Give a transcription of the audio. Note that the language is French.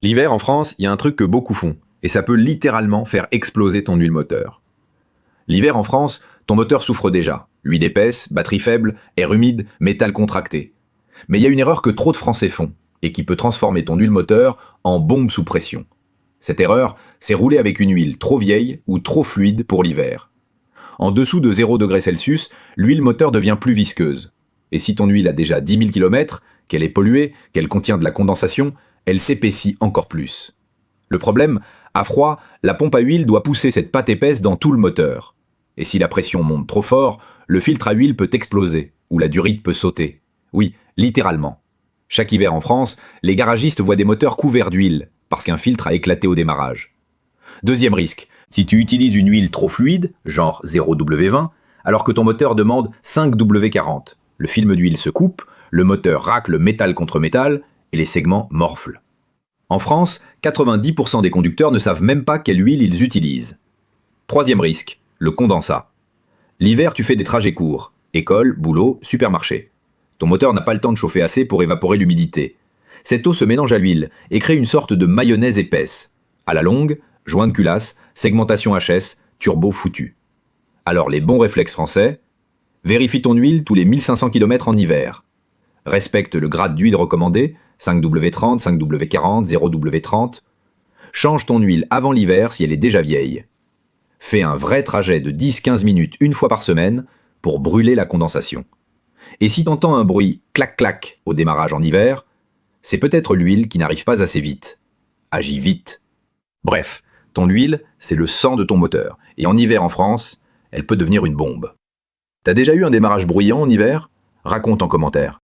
L'hiver, en France, il y a un truc que beaucoup font, et ça peut littéralement faire exploser ton huile moteur. L'hiver, en France, ton moteur souffre déjà. Huile épaisse, batterie faible, air humide, métal contracté. Mais il y a une erreur que trop de Français font, et qui peut transformer ton huile moteur en bombe sous pression. Cette erreur, c'est rouler avec une huile trop vieille ou trop fluide pour l'hiver. En dessous de 0°C, l'huile moteur devient plus visqueuse. Et si ton huile a déjà 10 000 km, qu'elle est polluée, qu'elle contient de la condensation, elle s'épaissit encore plus. Le problème, à froid, la pompe à huile doit pousser cette pâte épaisse dans tout le moteur. Et si la pression monte trop fort, le filtre à huile peut exploser, ou la durite peut sauter. Oui, littéralement. Chaque hiver en France, les garagistes voient des moteurs couverts d'huile, parce qu'un filtre a éclaté au démarrage. Deuxième risque, si tu utilises une huile trop fluide, genre 0W20, alors que ton moteur demande 5W40, le film d'huile se coupe, le moteur racle métal contre métal, et les segments morflent. En France, 90% des conducteurs ne savent même pas quelle huile ils utilisent. Troisième risque, le condensat. L'hiver, tu fais des trajets courts, école, boulot, supermarché. Ton moteur n'a pas le temps de chauffer assez pour évaporer l'humidité. Cette eau se mélange à l'huile et crée une sorte de mayonnaise épaisse. À la longue, joint de culasse, segmentation HS, turbo foutu. Alors les bons réflexes français, vérifie ton huile tous les 1500 km en hiver. Respecte le grade d'huile recommandé, 5W30, 5W40, 0W30. Change ton huile avant l'hiver si elle est déjà vieille. Fais un vrai trajet de 10-15 minutes une fois par semaine pour brûler la condensation. Et si t'entends un bruit clac-clac au démarrage en hiver, c'est peut-être l'huile qui n'arrive pas assez vite. Agis vite. Bref, ton huile, c'est le sang de ton moteur. Et en hiver en France, elle peut devenir une bombe. T'as déjà eu un démarrage bruyant en hiver ? Raconte en commentaire.